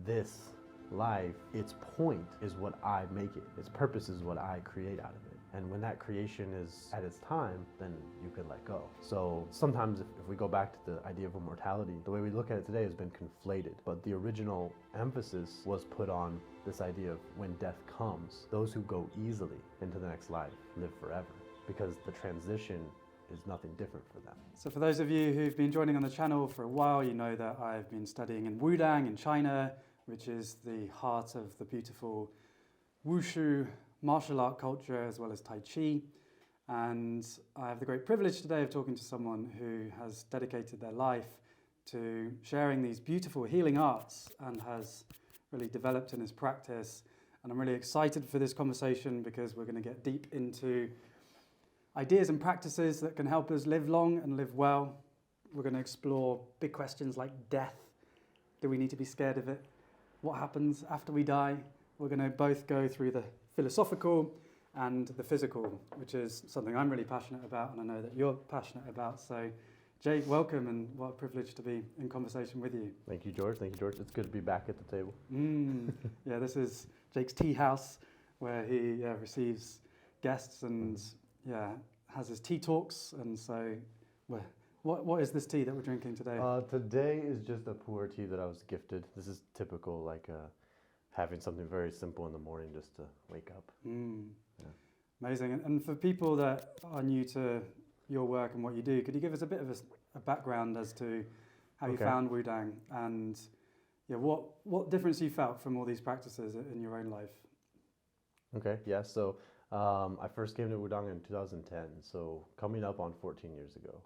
this life, its point is what I make it. Its purpose is what I create out of it. And when that creation is at its time, then you can let go. So sometimes if we go back to the idea of immortality, the way we look at it today has been conflated. But the original emphasis was put on this idea of when death comes, those who go easily into the next life live forever, because the transition is nothing different for them. So for those of you who've been joining on the channel for a while, you know that I've been studying in Wudang in China, which is the heart of the beautiful Wushu martial art culture, as well as Tai Chi. And I have the great privilege today of talking to someone who has dedicated their life to sharing these beautiful healing arts and has really developed in his practice. And I'm really excited for this conversation because we're going to get deep into ideas and practices that can help us live long and live well. We're going to explore big questions like death. Do we need to be scared of it? What happens after we die? We're going to both go through the philosophical and the physical, which is something I'm really passionate about, and I know that you're passionate about. So, Jake, welcome, and what a privilege to be in conversation with you. Thank you, George. Thank you, George. It's good to be back at the table. Yeah, this is Jake's tea house, where he receives guests and has his tea talks. And so, what is this tea that we're drinking today? Today is just a pu'er tea that I was gifted. This is typical, like having something very simple in the morning just to wake up. Yeah. Amazing. And for people that are new to your work and what you do, could you give us a bit of a background as to how you found Wudang and what difference you felt from all these practices in your own life? Okay, yeah. So I first came to Wudang in 2010, so coming up on 14 years ago.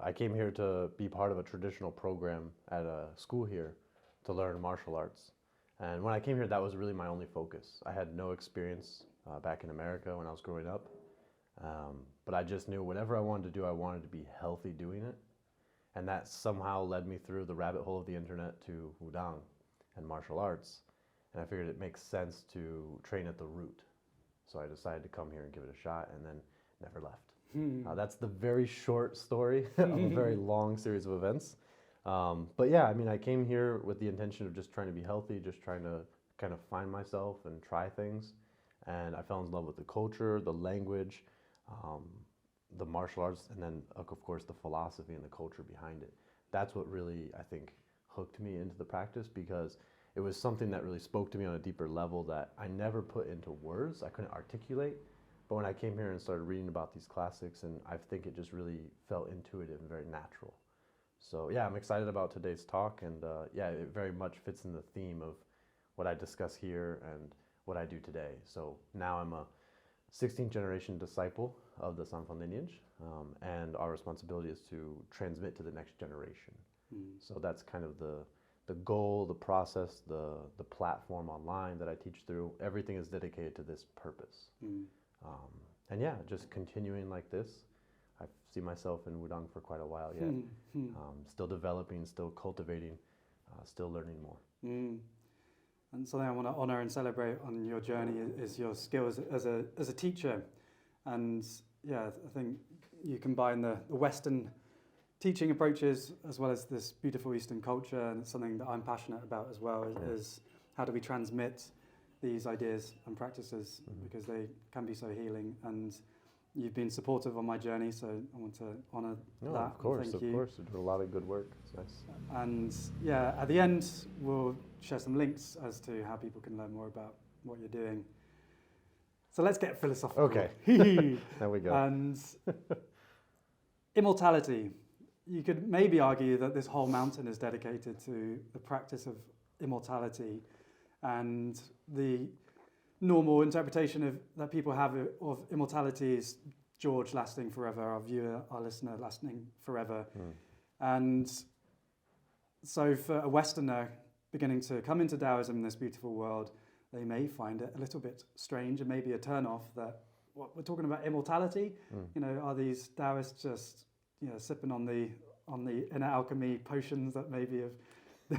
I came here to be part of a traditional program at a school here to learn martial arts. And when I came here, that was really my only focus. I had no experience back in America when I was growing up. But I just knew whatever I wanted to do, I wanted to be healthy doing it. And that somehow led me through the rabbit hole of the internet to Wudang and martial arts. And I figured it makes sense to train at the root. So I decided to come here and give it a shot, and then never left. That's the very short story of a very long series of events. But yeah, I mean, I came here with the intention of just trying to be healthy, just trying to kind of find myself and try things. And I fell in love with the culture, the language, the martial arts, and then, of course, the philosophy and the culture behind it. That's what really, I think, hooked me into the practice, because it was something that really spoke to me on a deeper level that I never put into words. I couldn't articulate. But when I came here and started reading about these classics, and I think it just really felt intuitive and very natural. So yeah, I'm excited about today's talk, and it very much fits in the theme of what I discuss here and what I do today. So now I'm a 16th generation disciple of the Sanfeng lineage, and our responsibility is to transmit to the next generation. So that's kind of the goal, the process, the platform online that I teach through. Everything is dedicated to this purpose. And yeah, just continuing like this. I see myself in Wudang for quite a while yet. Still developing, still cultivating, still learning more. And something I want to honor and celebrate on your journey is your skills as a teacher. And yeah, I think you combine the Western teaching approaches as well as this beautiful Eastern culture, and it's something that I'm passionate about as well, is how do we transmit these ideas and practices, because they can be so healing. And you've been supportive on my journey, so I want to honor that. Of course, Thank you. You do a lot of good work. It's nice. And yeah, at the end, we'll share some links as to how people can learn more about what you're doing. So let's get philosophical. Okay. There we go. And immortality. You could maybe argue that this whole mountain is dedicated to the practice of immortality, and the normal interpretation that people have of immortality is George lasting forever, our viewer, our listener lasting forever. And so for a Westerner beginning to come into Taoism in this beautiful world, they may find it a little bit strange and maybe a turn-off that, what, we're talking about immortality? Are these Taoists just sipping on the inner alchemy potions that maybe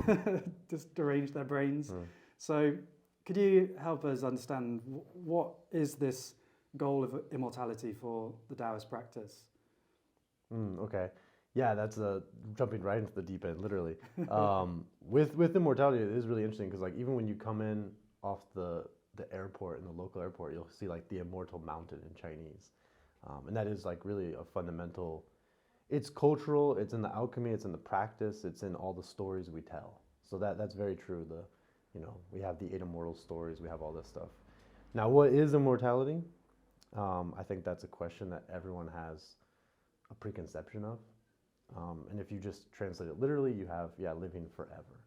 have just deranged their brains? So could you help us understand what is this goal of immortality for the Taoist practice? Okay. Yeah, that's jumping right into the deep end, literally. With immortality, it is really interesting because like even when you come in off the airport in the local airport, you'll see like the immortal mountain in Chinese, and that is like really a fundamental. It's cultural. It's in the alchemy. It's in the practice. It's in all the stories we tell. So that's very true. We have the eight immortal stories. We have all this stuff. Now, what is immortality? I think that's a question that everyone has a preconception of. And if you just translate it literally, you have, yeah, living forever.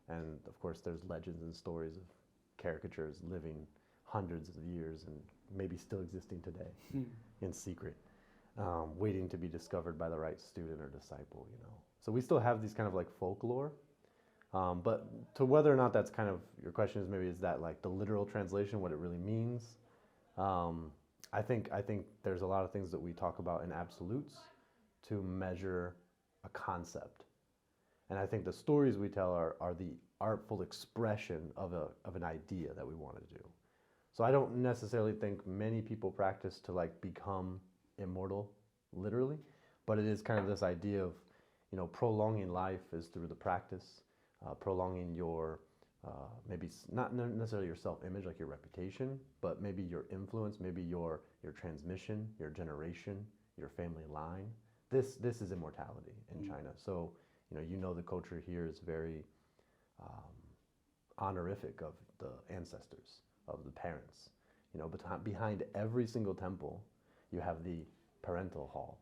And of course, there's legends and stories of caricatures living hundreds of years and maybe still existing today in secret, waiting to be discovered by the right student or disciple. So we still have these kind of like folklore. But to whether or not that's kind of your question is maybe is that like the literal translation, what it really means? I think there's a lot of things that we talk about in absolutes to measure a concept. And I think the stories we tell are the artful expression of an idea that we want to do. So I don't necessarily think many people practice to like become immortal, literally, but it is kind of this idea of, prolonging life is through the practice, prolonging your, maybe not necessarily your self-image, like your reputation, but maybe your influence, maybe your transmission, your generation, your family line. This is immortality in China. So, the culture here is very honorific of the ancestors, of the parents. But behind every single temple, you have the parental hall,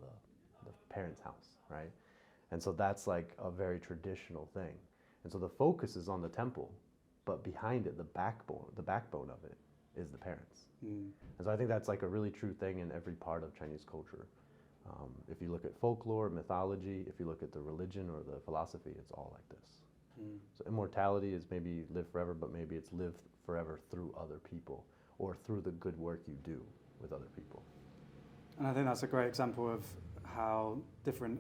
the parents' house, right? And so that's like a very traditional thing. And so the focus is on the temple, but behind it, the backbone of it is the parents. And so I think that's like a really true thing in every part of Chinese culture. If you look at folklore, mythology, if you look at the religion or the philosophy, it's all like this. So immortality is maybe live forever, but maybe it's live forever through other people or through the good work you do with other people. And I think that's a great example of how different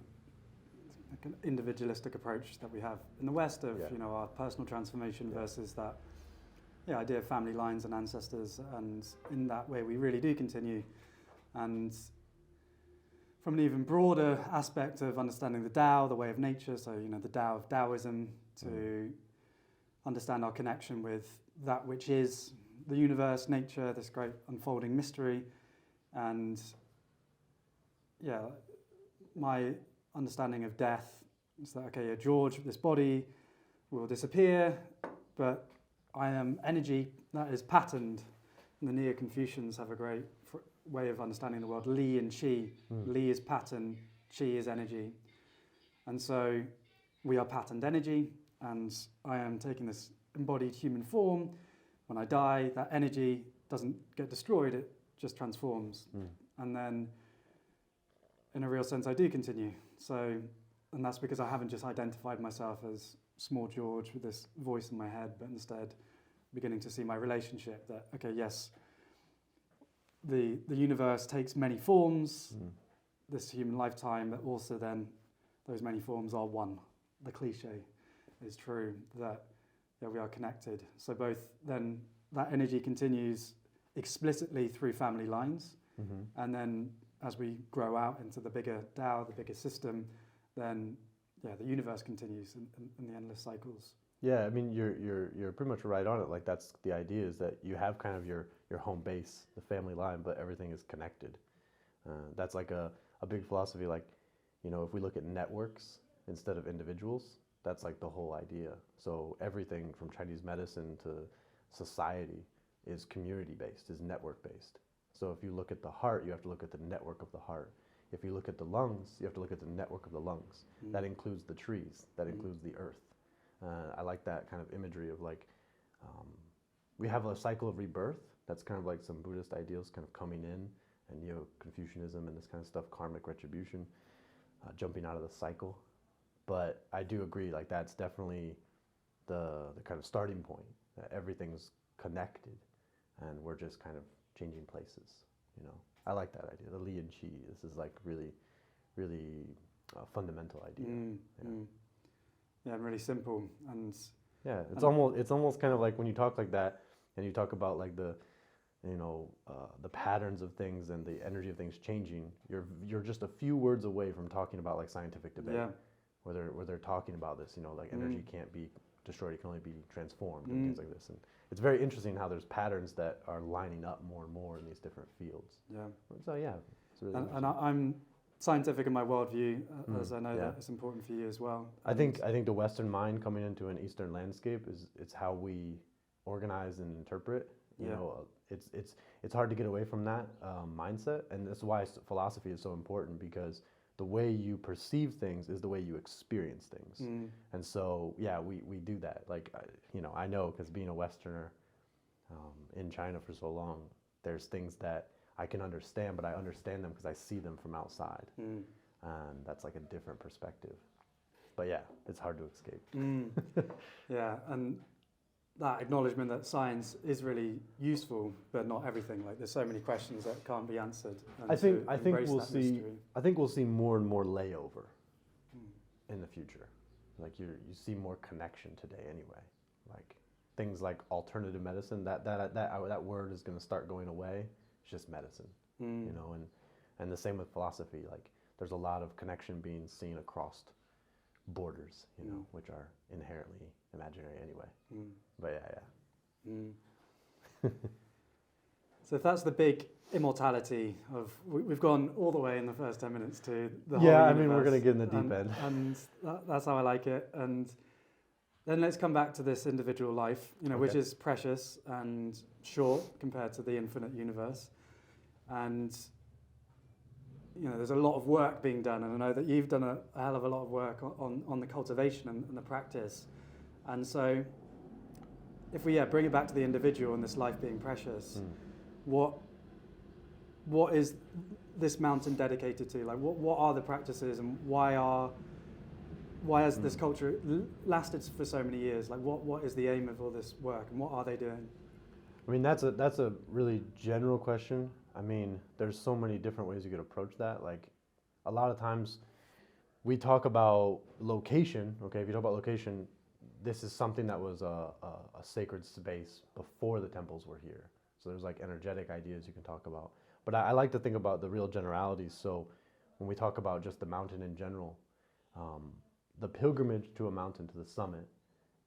like an individualistic approach that we have in the West of our personal transformation versus that idea of family lines and ancestors, and in that way we really do continue. And from an even broader aspect of understanding the Tao, the way of nature, so the Tao of Taoism, to understand our connection with that which is the universe, nature, this great unfolding mystery. And my understanding of death is that, George, this body will disappear, but I am energy that is patterned. And the Neo-Confucians have a great way of understanding the world, Li and Qi. Li is pattern, Qi is energy. And so we are patterned energy, and I am taking this embodied human form. When I die, that energy doesn't get destroyed, it just transforms. And then in a real sense, I do continue. And that's because I haven't just identified myself as small George with this voice in my head, but instead beginning to see my relationship that, yes, the universe takes many forms, this human lifetime, but also then those many forms are one. The cliche is true that we are connected. So both then that energy continues explicitly through family lines, and then as we grow out into the bigger Tao, the bigger system, then the universe continues in the endless cycles. Yeah, I mean you're pretty much right on it. Like that's the idea, is that you have kind of your home base, the family line, but everything is connected. That's like a big philosophy. Like, if we look at networks instead of individuals, that's like the whole idea. So everything from Chinese medicine to society is community based, is network based. So if you look at the heart, you have to look at the network of the heart. If you look at the lungs, you have to look at the network of the lungs. That includes the trees, that includes the earth. I like that kind of imagery of like, we have a cycle of rebirth. That's kind of like some Buddhist ideals kind of coming in, and Neo-Confucianism and this kind of stuff, karmic retribution, jumping out of the cycle. But I do agree, like that's definitely the kind of starting point, that everything's connected and we're just kind of changing places. I like that idea, the Li and Qi. This is like really, really fundamental idea. Yeah, really simple. And yeah, it's almost kind of like when you talk like that and you talk about like the the patterns of things and the energy of things changing, you're just a few words away from talking about like scientific debate, Yeah. where they're talking about this, like energy can't be destroyed, it can only be transformed and things like this. And it's very interesting how there's patterns that are lining up more and more in these different fields. Yeah. So yeah, it's really And I'm scientific in my worldview, as I know yeah. that it's important for you as well. I think the Western mind coming into an Eastern landscape it's how we organize and interpret. It's hard to get away from that mindset, and that's why philosophy is so important, because the way you perceive things is the way you experience things. And so yeah, we do that. Like I know, because being a Westerner in China for so long, there's things that I can understand, but I understand them because I see them from outside, and that's like a different perspective. But yeah, it's hard to escape. Yeah, and that acknowledgement that science is really useful, but not everything. Like there's so many questions that can't be answered. And I think we'll see more and more layover in the future. Like you see more connection today anyway. Like things like alternative medicine, that word is going to start going away. It's just medicine, and the same with philosophy. Like there's a lot of connection being seen across borders, which are inherently imaginary anyway. But yeah. So if that's the big immortality of, we've gone all the way in the first 10 minutes to the whole universe. Mean, we're going to get in the deep end. And that's how I like it. And then let's come back to this individual life, which is precious and short compared to the infinite universe. And there's a lot of work being done, and I know that you've done a hell of a lot of work on the cultivation and the practice. And so if we bring it back to the individual and this life being precious, what is this mountain dedicated to? Like what are the practices, and why has this culture lasted for so many years? Like what is the aim of all this work, and what are they doing? I mean, that's a really general question. I mean, there's so many different ways you could approach that. Like a lot of times we talk about location. Okay, if you talk about location, this is something that was a sacred space before the temples were here. So there's like energetic ideas you can talk about. But I like to think about the real generalities. So when we talk about just the mountain in general, the pilgrimage to a mountain, to the summit,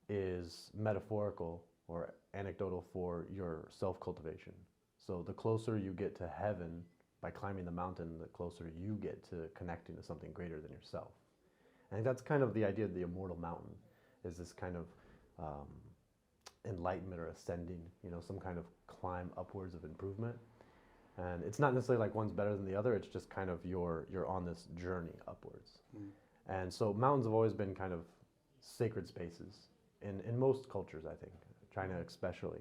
is metaphorical or anecdotal for your self-cultivation. So the closer you get to heaven by climbing the mountain, the closer you get to connecting to something greater than yourself. I think that's kind of the idea of the immortal mountain, is this kind of enlightenment or ascending, some kind of climb upwards of improvement. And it's not necessarily like one's better than the other, it's just kind of you're on this journey upwards. And so mountains have always been kind of sacred spaces in most cultures, I think, China especially.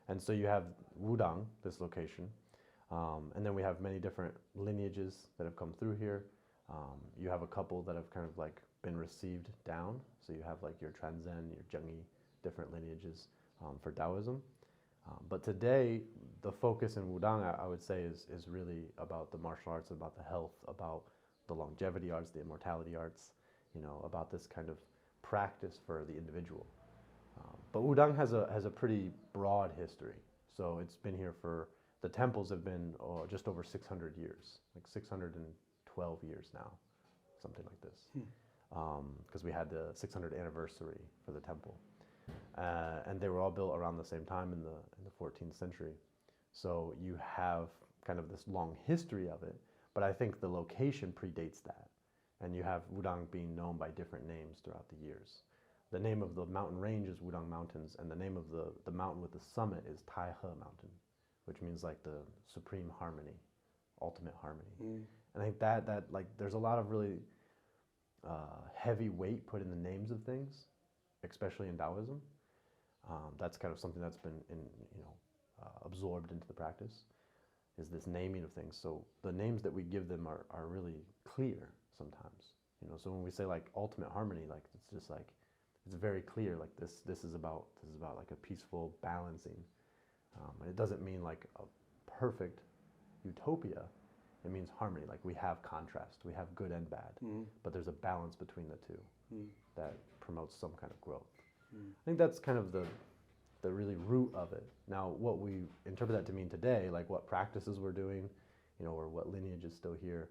And so you have Wudang, this location, and then we have many different lineages that have come through here. You have a couple that have kind of like been received down. So you have like your Transzen, your Zhengyi, different lineages for Taoism. But today, the focus in Wudang, I would say, is really about the martial arts, about the health, about the longevity arts, the immortality arts, about this kind of practice for the individual. But Wudang has a pretty broad history. So it's been here the temples have been just over 600 years, like 612 years now, something like this. Because we had the 600th anniversary for the temple. And they were all built around the same time in the 14th century. So you have kind of this long history of it, but I think the location predates that. And you have Wudang being known by different names throughout the years. The name of the mountain range is Wudang Mountains, and the name of the mountain with the summit is Tai He Mountain, which means like the supreme harmony, ultimate harmony. And I think that like there's a lot of really heavy weight put in the names of things, especially in Taoism. That's kind of something that's been absorbed into the practice, is this naming of things. So the names that we give them are really clear sometimes. So when we say like ultimate harmony, like it's just like it's very clear. Like this is about like a peaceful balancing. And it doesn't mean like a perfect utopia. It means harmony. Like we have contrast, we have good and bad, but there's a balance between the two that promotes some kind of growth. I think that's kind of the really root of it. Now, what we interpret that to mean today, like what practices we're doing, or what lineage is still here,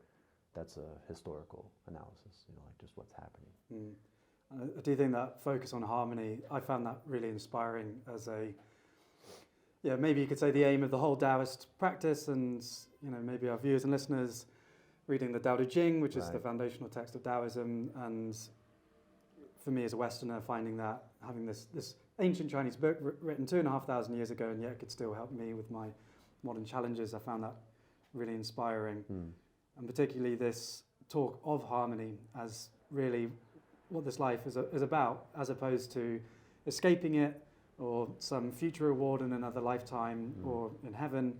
that's a historical analysis, like just what's happening. I do think that focus on harmony, I found that really inspiring as maybe you could say the aim of the whole Taoist practice, and maybe our viewers and listeners reading the Tao Te Ching, which is the foundational text of Taoism, and for me as a Westerner, finding that having this ancient Chinese book written 2,500 years ago, and yet it could still help me with my modern challenges, I found that really inspiring. And particularly this talk of harmony as really what this life is about, as opposed to escaping it or some future reward in another lifetime or in heaven.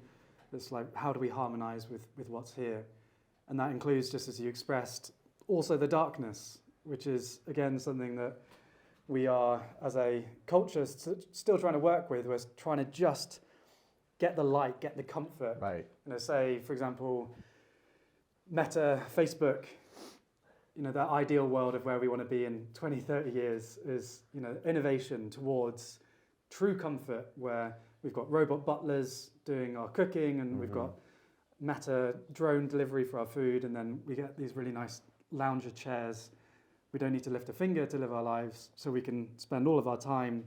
It's like, how do we harmonize with what's here? And that includes, just as you expressed, also the darkness, which is, again, something that we are, as a culture, still trying to work with. We're trying to just get the light, get the comfort. Right. Say, for example, Meta, Facebook, that ideal world of where we want to be in 20, 30 years is, innovation towards true comfort, where we've got robot butlers doing our cooking, and we've got Meta drone delivery for our food, and then we get these really nice lounger chairs. We don't need to lift a finger to live our lives, so we can spend all of our time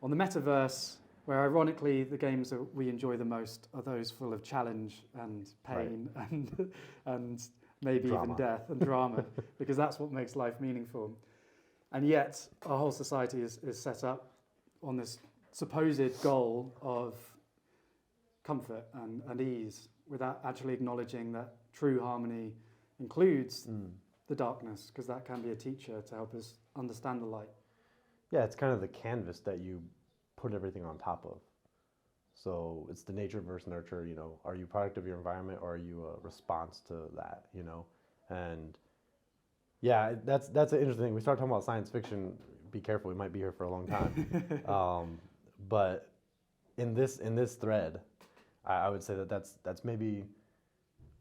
on the metaverse, where ironically the games that we enjoy the most are those full of challenge and pain and maybe drama. Even death and drama, because that's what makes life meaningful. And yet our whole society is set up on this supposed goal of comfort and ease, without actually acknowledging that true harmony includes the darkness, because that can be a teacher to help us understand the light. Yeah, it's kind of the canvas that you put everything on top of. So it's the nature versus nurture, are you a product of your environment, or are you a response to that, And yeah, that's an interesting thing. We start talking about science fiction, be careful, we might be here for a long time. But in this thread, I would say that's maybe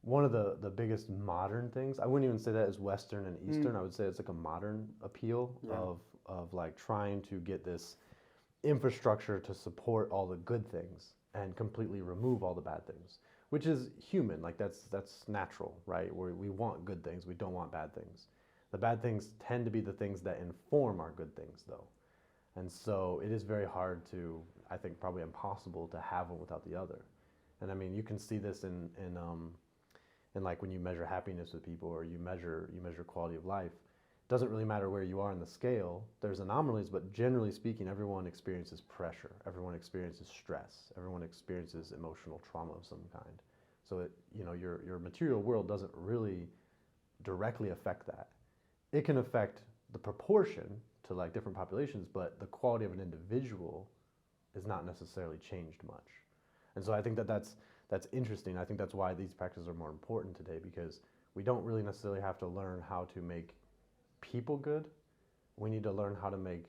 one of the biggest modern things. I wouldn't even say that as Western and Eastern. I would say it's like a modern appeal of like trying to get this infrastructure to support all the good things and completely remove all the bad things, which is human. Like that's natural, right? We want good things, we don't want bad things. The bad things tend to be the things that inform our good things, though. And so it is very hard to, I think probably impossible to have one without the other. And I mean, you can see this in like when you measure happiness with people, or you measure quality of life. It doesn't really matter where you are in the scale. There's anomalies, but generally speaking, everyone experiences pressure. Everyone experiences stress. Everyone experiences emotional trauma of some kind. So your material world doesn't really directly affect that. It can affect the proportion to like different populations, but the quality of an individual is not necessarily changed much. And so I think that's interesting. I think that's why these practices are more important today, because we don't really necessarily have to learn how to make people good. We need to learn how to make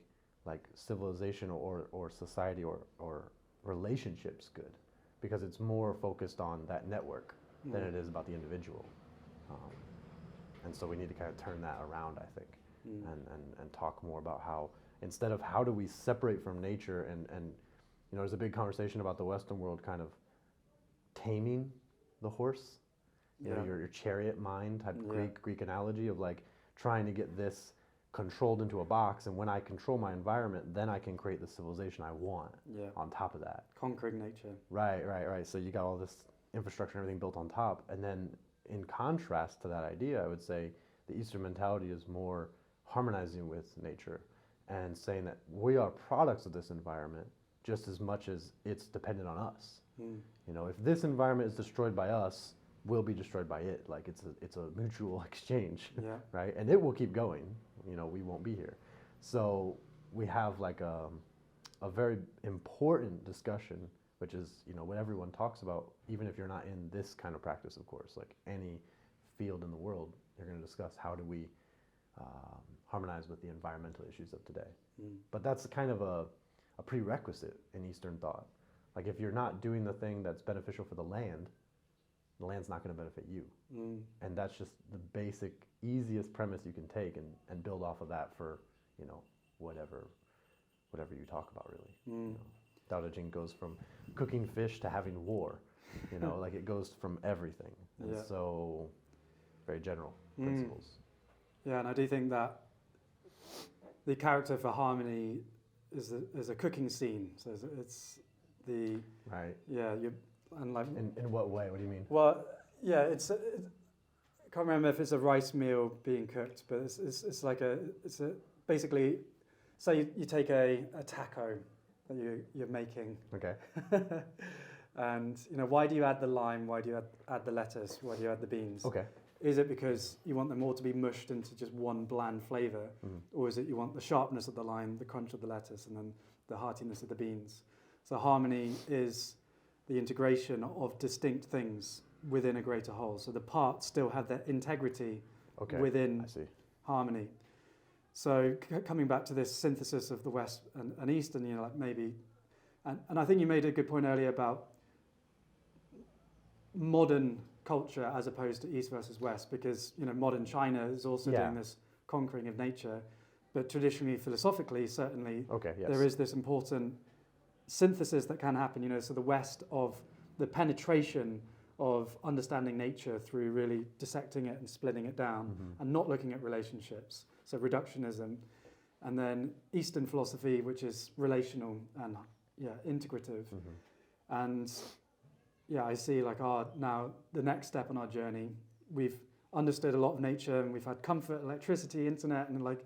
like civilization or society or relationships good, because it's more focused on that network than it is about the individual. And so we need to kind of turn that around, I think, and talk more about how, instead of how do we separate from nature, and there's a big conversation about the Western world kind of taming the horse, your chariot mind type Greek analogy of like trying to get this controlled into a box, and when I control my environment, then I can create the civilization I want on top of that. Conquering nature. Right. So you got all this infrastructure and everything built on top, and then in contrast to that idea, I would say the Eastern mentality is more harmonizing with nature and saying that we are products of this environment just as much as it's dependent on us. If this environment is destroyed by us, we'll be destroyed by it. Like it's a mutual exchange, right? And it will keep going. We won't be here. So we have like a very important discussion, which is what everyone talks about, even if you're not in this kind of practice, of course. Like any field in the world, you're going to discuss how do we harmonize with the environmental issues of today. But that's kind of a prerequisite in Eastern thought. Like if you're not doing the thing that's beneficial for the land's not going to benefit you. And that's just the basic, easiest premise you can take and build off of that for, whatever you talk about, really. Tao Te Ching goes from cooking fish to having war. You know, like it goes from everything. And Yeah. so, very general principles. Yeah, and I do think that the character for harmony is a cooking scene. So it's the Right. yeah you and like In what way? What do you mean? well yeah I can't remember if it's a rice meal being cooked, but it's like it's a basically say you take a taco that you're making. Okay. And you know, why do you add the lime? Why do you add the lettuce? Why do you add the beans? Okay. Is it because you want them all to be mushed into just one bland flavour? Or is it you want the sharpness of the lime, the crunch of the lettuce, and then the heartiness of the beans? So harmony is the integration of distinct things within a greater whole. So the parts still have their integrity within harmony. So coming back to this synthesis of the West and East, and you know, like maybe, and I think you made a good point earlier about modern culture as opposed to East versus West, because you know modern China is also doing this conquering of nature, but traditionally, philosophically, certainly there is this important synthesis that can happen. You know, so the West of the penetration of understanding nature through really dissecting it and splitting it down and not looking at relationships. So reductionism, and then Eastern philosophy, which is relational and integrative, and I see like now the next step on our journey, we've understood a lot of nature and we've had comfort, electricity, internet, and like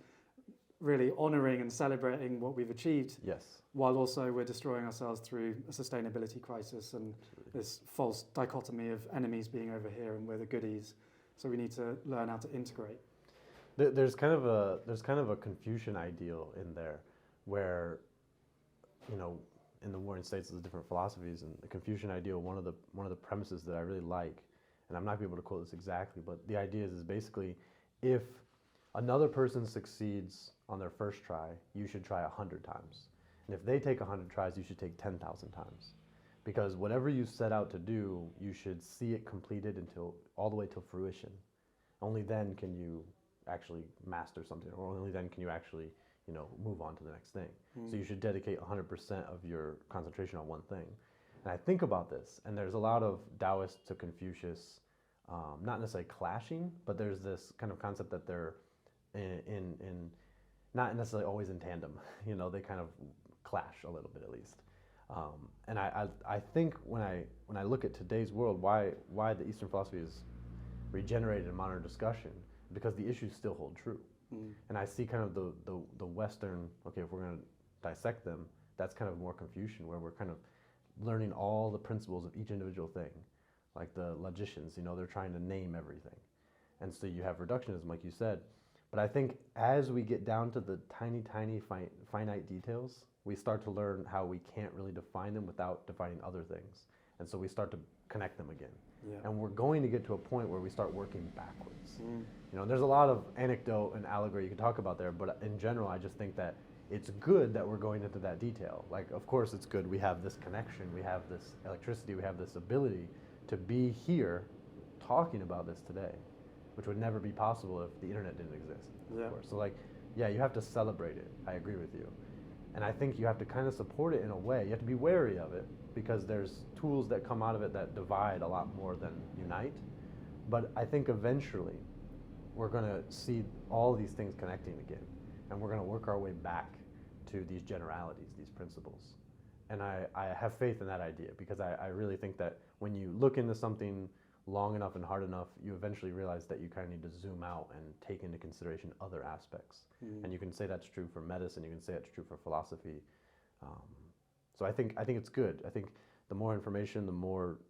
really honouring and celebrating what we've achieved. Yes. While also we're destroying ourselves through a sustainability crisis and this false dichotomy of enemies being over here and we're the goodies. So we need to learn how to integrate. There's kind of a Confucian ideal in there, where, you know, in the Warring States, there's different philosophies, and the Confucian ideal, one of the premises that I really like, and I'm not going to be able to quote this exactly, but the idea is basically, if another person succeeds on their first try, you should try 100 times. And if they take 100 tries, you should take 10,000 times. Because whatever you set out to do, you should see it completed all the way till fruition. Only then can you actually master something, or only then can you actually, you know, move on to the next thing. So you should dedicate 100% of your concentration on one thing. And I think about this, and there's a lot of Taoist to Confucius, not necessarily clashing, but there's this kind of concept that they're in not necessarily always in tandem. You know, they kind of clash a little bit at least. And I think when I look at today's world, why the Eastern philosophy is regenerated in modern discussion, because the issues still hold true. And I see kind of the Western, okay, if we're going to dissect them, that's kind of more Confucian, where we're kind of learning all the principles of each individual thing. Like the logicians, you know, they're trying to name everything. And so you have reductionism, like you said. But I think as we get down to the tiny, finite details, we start to learn how we can't really define them without defining other things. And so we start to connect them again. Yeah. And we're going to get to a point where we start working backwards. You know, there's a lot of anecdote and allegory you can talk about there, but in general, I just think that it's good that we're going into that detail. Like, of course it's good we have this connection, we have this electricity, we have this ability to be here talking about this today, which would never be possible if the internet didn't exist, of course. So like, yeah, you have to celebrate it. I agree with you. And I think you have to kind of support it in a way. You have to be wary of it, because there's tools that come out of it that divide a lot more than unite. But I think eventually we're going to see all these things connecting again, and we're going to work our way back to these generalities, these principles. And I have faith in that idea, because I really think that when you look into something long enough and hard enough, you eventually realize that you kind of need to zoom out and take into consideration other aspects. And you can say that's true for medicine, you can say that's true for philosophy. So I think it's good. I think the more information, the more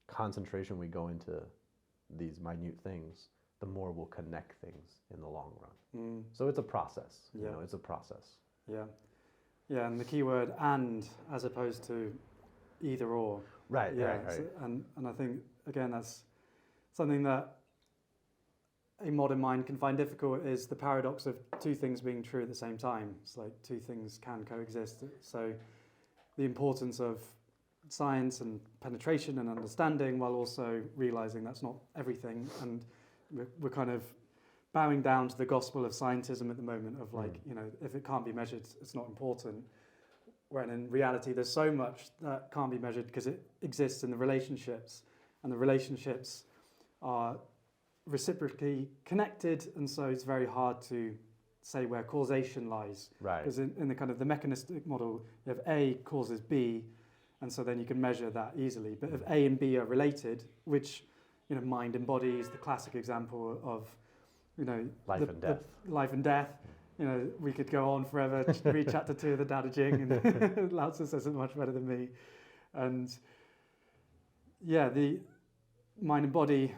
concentration we go into these minute things, the more we'll connect things in the long run. So it's a process. You know, it's a process. Yeah, and the key word "and" as opposed to either or. Right. So, and I think again that's something that a modern mind can find difficult, is the paradox of two things being true at the same time. It's like two things can coexist. So the importance of science and penetration and understanding, while also realizing that's not everything. And we're kind of bowing down to the gospel of scientism at the moment, of like, you know, if it can't be measured, it's not important. when in reality there's so much that can't be measured because it exists in the relationships, and the relationships are reciprocally connected, and so it's very hard to say where causation lies. Right. Because in the kind of the mechanistic model, you have A causes B, and so then you can measure that easily. But if A and B are related, which, you know, mind embodies, the classic example of, you know, Life and death. Life and death. You know, we could go on forever, read chapter 2 of the Tao Te Ching, and Lao Tzu says it much better than me. And yeah, the mind and body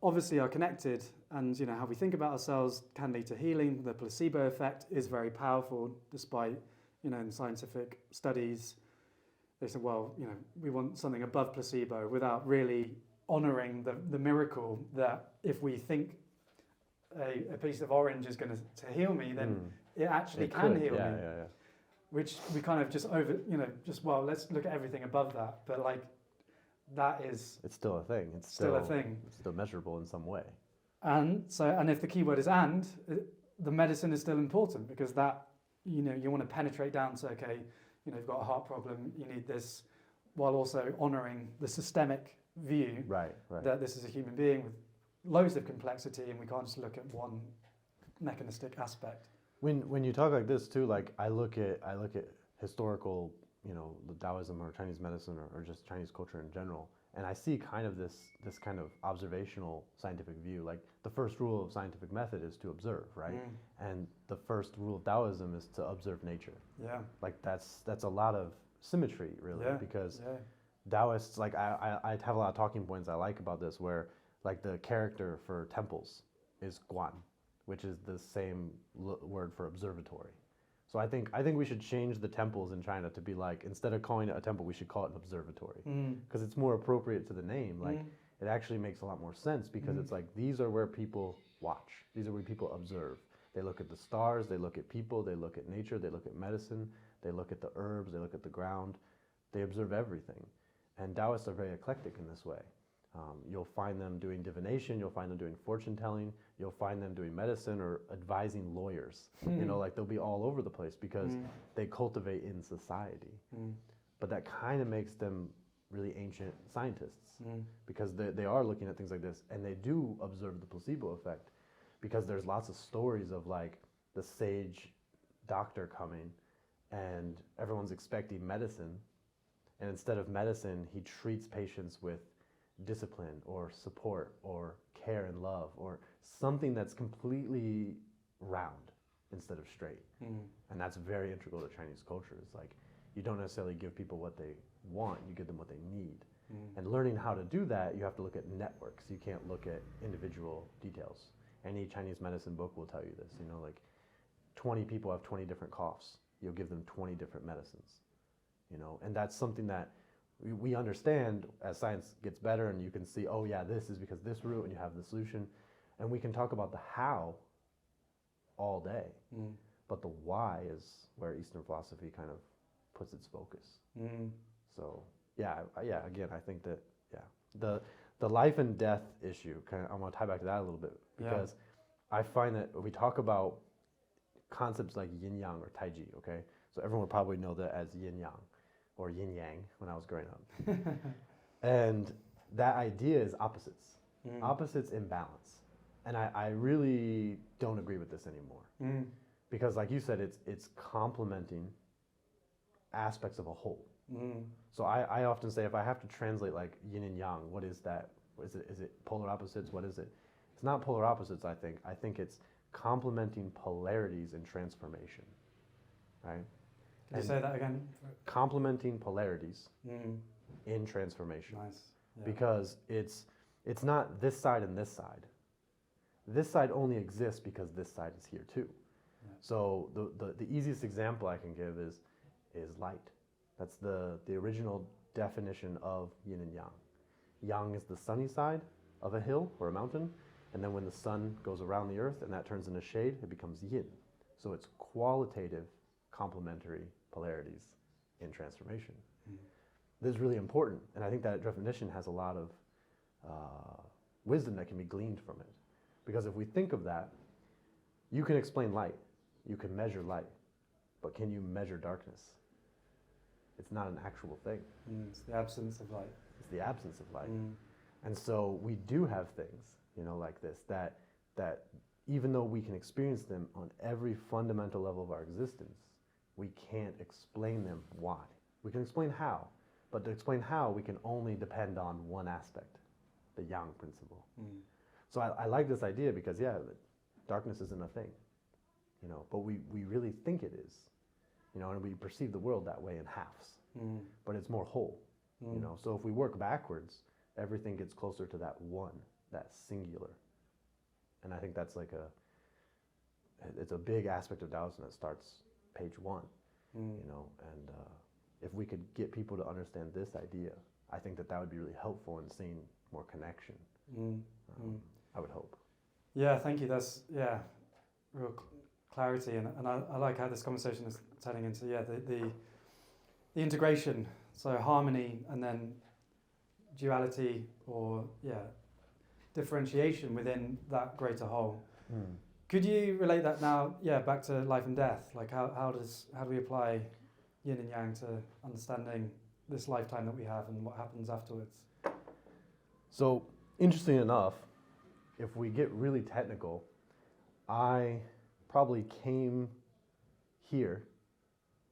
obviously are connected, and you know how we think about ourselves can lead to healing. The placebo effect is very powerful, despite, you know, in scientific studies they said, well, you know, we want something above placebo, without really honouring the miracle that if we think a piece of orange is going to heal me, then it actually can heal me. Yeah. Which we kind of just well, let's look at everything above that. But like, that is... It's still a thing. It's still a thing. It's still measurable in some way. And if the keyword is the medicine is still important, because that, you know, you want to penetrate down to, okay, you know, you've got a heart problem, you need this, while also honouring the systemic view that this is a human being with loads of complexity, and we can't just look at one mechanistic aspect. When you talk like this too, like I look at historical, you know, Taoism or Chinese medicine or just Chinese culture in general, and I see kind of this kind of observational scientific view. Like the first rule of scientific method is to observe, right? And the first rule of Taoism is to observe nature. Yeah. Like that's a lot of symmetry, really, because Taoists, like I have a lot of talking points I like about this, where like the character for temples is guan, which is the same word for observatory. So I think we should change the temples in China to be like, instead of calling it a temple, we should call it an observatory, because it's more appropriate to the name. Like it actually makes a lot more sense, because it's like, these are where people watch. These are where people observe. They look at the stars, they look at people, they look at nature, they look at medicine, they look at the herbs, they look at the ground. They observe everything. And Taoists are very eclectic in this way. You'll find them doing divination, you'll find them doing fortune telling, you'll find them doing medicine or advising lawyers. You know, like they'll be all over the place, because they cultivate in society. But that kind of makes them really ancient scientists, because they are looking at things like this, and they do observe the placebo effect, because there's lots of stories of like the sage doctor coming and everyone's expecting medicine, and instead of medicine, he treats patients with discipline or support or care and love, or something that's completely round instead of straight. And that's very integral to Chinese culture. It's like, you don't necessarily give people what they want, you give them what they need. And learning how to do that, you have to look at networks. You can't look at individual details. Any Chinese medicine book will tell you this, you know, like 20 people have 20 different coughs. You'll give them 20 different medicines, you know, and that's something that we understand as science gets better, and you can see, oh yeah, this is because this root, and you have the solution. And we can talk about the how all day, but the why is where Eastern philosophy kind of puts its focus. So yeah, again, I think that, the life and death issue, I want to tie back to that a little bit, because I find that we talk about concepts like yin yang or Tai Chi, okay? So everyone would probably know that as yin yang or yin yang when I was growing up. And that idea is opposites. Opposites in balance. And I really don't agree with this anymore. Because like you said, it's complementing aspects of a whole. So I often say, if I have to translate like yin and yang, what is that? Is it polar opposites? What is it? It's not polar opposites, I think. I think it's complementing polarities in transformation, right? Can you say that again? Complementing polarities in transformation. Nice. Yeah. Because it's not this side and this side. This side only exists because this side is here too. Yeah. So the easiest example I can give is light. That's the original definition of yin and yang. Yang is the sunny side of a hill or a mountain, and then when the sun goes around the earth and that turns into shade, it becomes yin. So it's qualitative, complementary polarities in transformation. This is really important, and I think that definition has a lot of wisdom that can be gleaned from it. Because if we think of that, you can explain light, you can measure light, but can you measure darkness? It's not an actual thing. It's the absence of light. It's the absence of light. And so we do have things, like this, that even though we can experience them on every fundamental level of our existence, we can't explain them why. We can explain how, but to explain how, we can only depend on one aspect, the yang principle. So I like this idea because, darkness isn't a thing, but we really think it is, and we perceive the world that way in halves, but it's more whole, So if we work backwards, everything gets closer to that one, that singular. And I think that's it's a big aspect of Taoism that starts page 1, and if we could get people to understand this idea, I think that would be really helpful in seeing more connection. I would hope. Yeah, thank you. That's, real clarity. And I like how this conversation is turning into, the integration. So harmony and then duality or, differentiation within that greater whole. Could you relate that now, back to life and death? Like how do we apply yin and yang to understanding this lifetime that we have and what happens afterwards? So, interesting enough, if we get really technical, I probably came here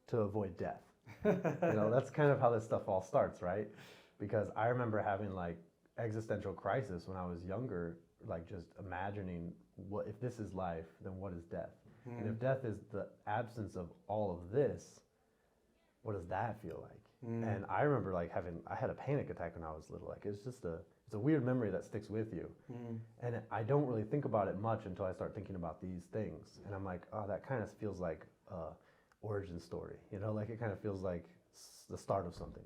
to avoid death. That's kind of how this stuff all starts, right? Because I remember having existential crisis when I was younger, just imagining, what if this is life, then what is death? And if death is the absence of all of this, what does that feel like? And I remember I had a panic attack when I was little. It's a weird memory that sticks with you. And I don't really think about it much until I start thinking about these things. And I'm like, oh, that kind of feels like origin story, it kind of feels like the start of something.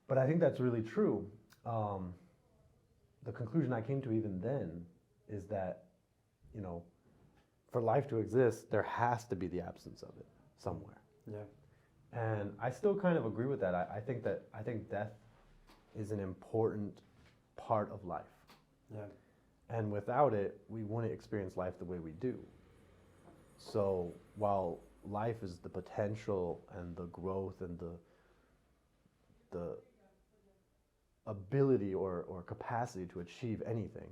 But I think that's really true. The conclusion I came to even then is that, for life to exist, there has to be the absence of it somewhere. And I still kind of agree with that. I think death is an important part of life. And without it, we wouldn't experience life the way we do. So while life is the potential and the growth and the ability or capacity to achieve anything,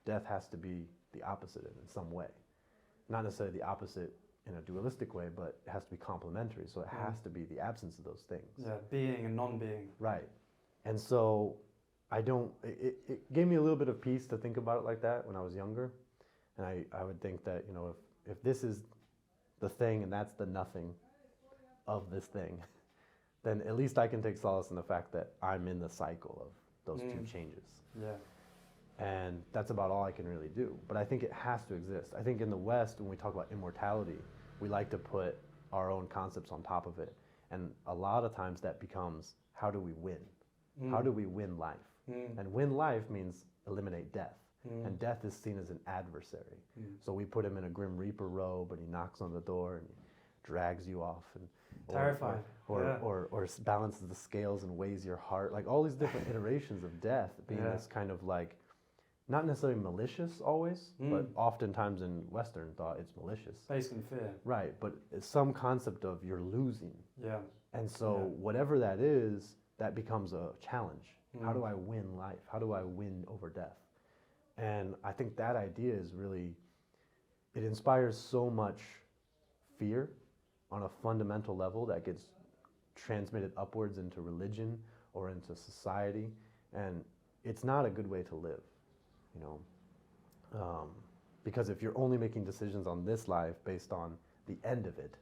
death has to be the opposite in some way. Not necessarily the opposite in a dualistic way, but it has to be complementary. So it has to be the absence of those things. Being and non-being. Right. And so it gave me a little bit of peace to think about it like that when I was younger. And I would think that, if this is the thing and that's the nothing of this thing, then at least I can take solace in the fact that I'm in the cycle of those two changes. And that's about all I can really do. But I think it has to exist. I think in the West, when we talk about immortality, we like to put our own concepts on top of it. And a lot of times that becomes, how do we win? How do we win life? And win life means eliminate death. And death is seen as an adversary. So we put him in a Grim Reaper robe and he knocks on the door and he drags you off. Terrifying. Or balances the scales and weighs your heart. All these different iterations of death being this kind of not necessarily malicious always, but oftentimes in Western thought it's malicious. Based in fear. Right, but it's some concept of you're losing. And so whatever that is, that becomes a challenge. How do I win life? How do I win over death? And I think that idea is really, it inspires so much fear on a fundamental level that gets transmitted upwards into religion or into society. And it's not a good way to live. Because if you're only making decisions on this life based on the end of it,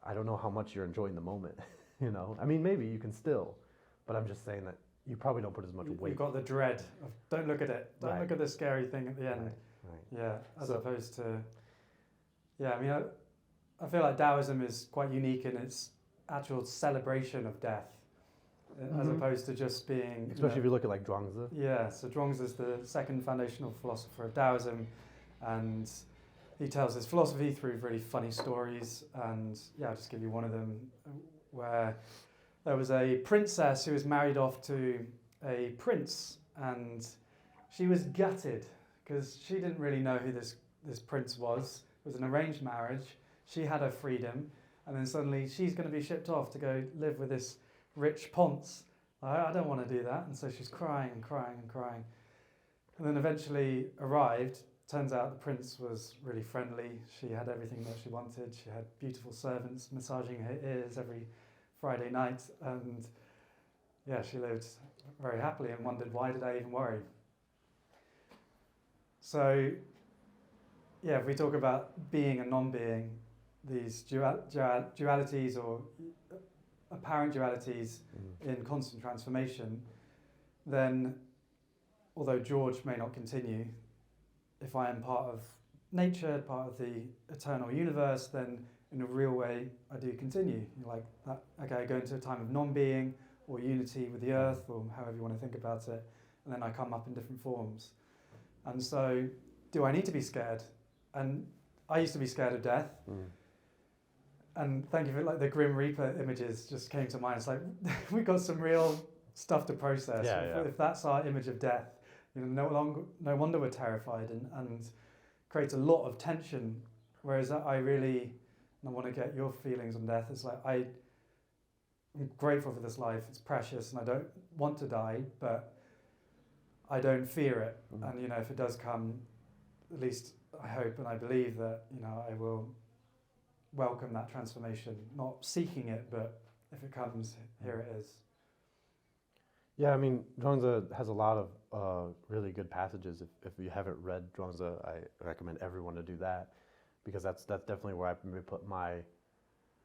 I don't know how much you're enjoying the moment, I mean, maybe you can still, but I'm just saying that you probably don't put as much weight. You've got the dread of, don't look at it, don't look at the scary thing at the end. As opposed to, I mean, I feel like Taoism is quite unique in its actual celebration of death. As opposed to just being... Especially if you look at Zhuangzi. So Zhuangzi is the second foundational philosopher of Taoism, and he tells his philosophy through really funny stories, and I'll just give you one of them, where there was a princess who was married off to a prince, and she was gutted, because she didn't really know who this prince was. It was an arranged marriage. She had her freedom, and then suddenly she's going to be shipped off to go live with this rich Ponce. I don't want to do that. And so she's crying and crying and crying. And then eventually arrived. Turns out the prince was really friendly. She had everything that she wanted. She had beautiful servants massaging her ears every Friday night. And yeah, she lived very happily and wondered, why did I even worry? So yeah, if we talk about being and non-being, these dualities or apparent dualities in constant transformation, then although George may not continue, if I am part of nature, part of the eternal universe, then in a real way I do continue. Like that, okay, I go into a time of non-being or unity with the earth, or however you want to think about it, and then I come up in different forms. And so, do I need to be scared? And I used to be scared of death. And thank you for like the Grim Reaper images just came to mind. It's like we got some real stuff to process. If that's our image of death, no wonder we're terrified, and creates a lot of tension. Whereas I want to get your feelings on death. It's like I'm grateful for this life. It's precious, and I don't want to die, but I don't fear it. And if it does come, at least I hope and I believe that I will welcome that transformation, not seeking it, but if it comes, here it is. Yeah, I mean, Zhuangzi has a lot of really good passages. If you haven't read Zhuangzi, I recommend everyone to do that, because that's definitely where I put my.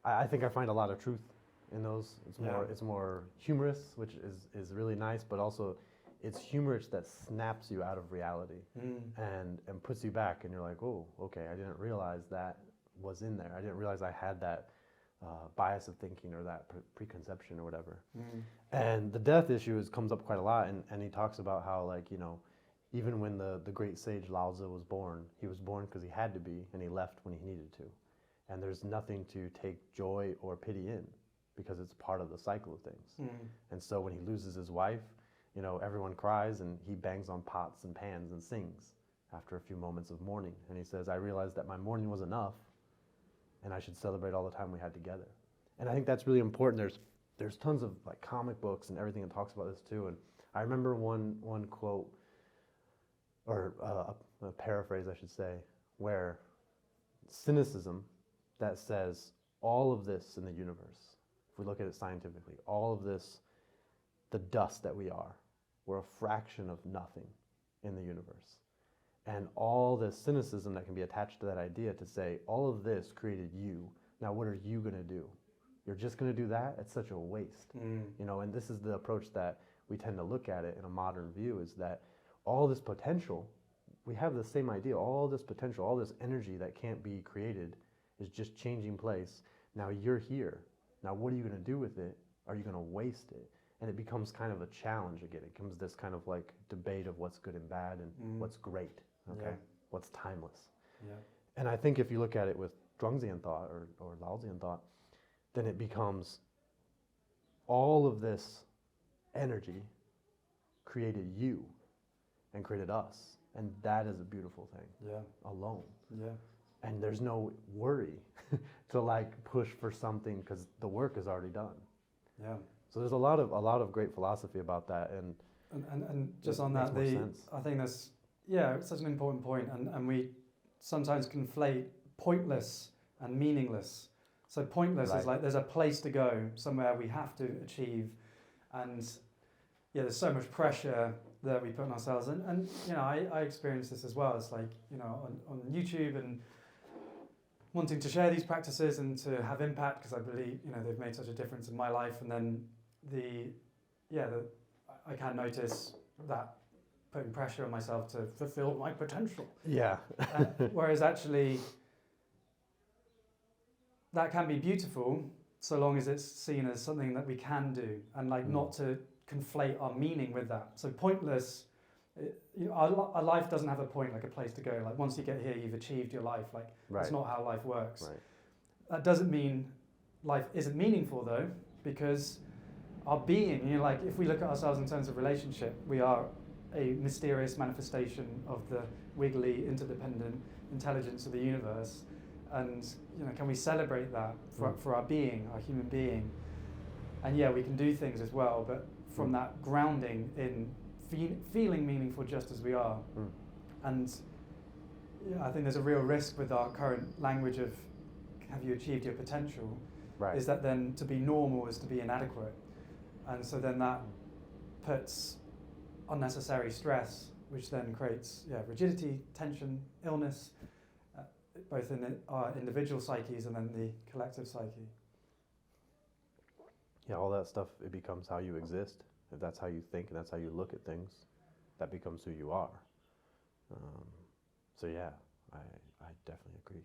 I think I find a lot of truth in those. It's more humorous, which is really nice, but also it's humorous that snaps you out of reality and puts you back, and you're like, oh, okay, I didn't realize that was in there. I didn't realize I had that bias of thinking or that preconception or whatever. And the death issue comes up quite a lot, and he talks about how, like, even when the great sage Lao Tzu was born, he was born because he had to be, and he left when he needed to. And there's nothing to take joy or pity in, because it's part of the cycle of things. And so when he loses his wife, everyone cries, and he bangs on pots and pans and sings after a few moments of mourning. And he says, I realized that my mourning was enough, and I should celebrate all the time we had together. And I think that's really important. There's tons of like comic books and everything that talks about this too. And I remember one quote, or a paraphrase, I should say, where cynicism that says all of this in the universe, if we look at it scientifically, all of this, the dust that we are, we're a fraction of nothing in the universe. And all the cynicism that can be attached to that idea to say, all of this created you. Now, what are you going to do? You're just going to do that? It's such a waste. And this is the approach that we tend to look at it in a modern view, is that all this potential, we have the same idea, all this potential, all this energy that can't be created is just changing place. Now you're here. Now what are you going to do with it? Are you going to waste it? And it becomes kind of a challenge again. It becomes this kind of like debate of what's good and bad and what's great, what's timeless. And I think if you look at it with Zhuangzian thought or Laozian thought, then it becomes all of this energy created you and created us. And that is a beautiful thing, alone. And there's no worry to like push for something, because the work is already done. So there's a lot of great philosophy about that, and just on that, I think that's it's such an important point, and we sometimes conflate pointless and meaningless. So pointless is like there's a place to go, somewhere we have to achieve, and there's so much pressure that we put on ourselves, and I experience this as well. It's like on YouTube and wanting to share these practices and to have impact, because I believe they've made such a difference in my life, and then I can notice that putting pressure on myself to fulfill my potential. Whereas actually that can be beautiful, so long as it's seen as something that we can do, and like not to conflate our meaning with that. So pointless, our life doesn't have a point, like a place to go. Like once you get here, you've achieved your life. Like that's not how life works. That doesn't mean life isn't meaningful though, because our being, like if we look at ourselves in terms of relationship, we are a mysterious manifestation of the wiggly, interdependent intelligence of the universe, and can we celebrate that for our being, our human being? And yeah, we can do things as well, but from that grounding in feeling meaningful just as we are. And yeah, I think there's a real risk with our current language of have you achieved your potential, is that then to be normal is to be inadequate. And so then that puts unnecessary stress, which then creates rigidity, tension, illness, both in our individual psyches and then the collective psyche. Yeah, all that stuff, it becomes how you exist. If that's how you think and that's how you look at things, that becomes who you are. So yeah, I definitely agree.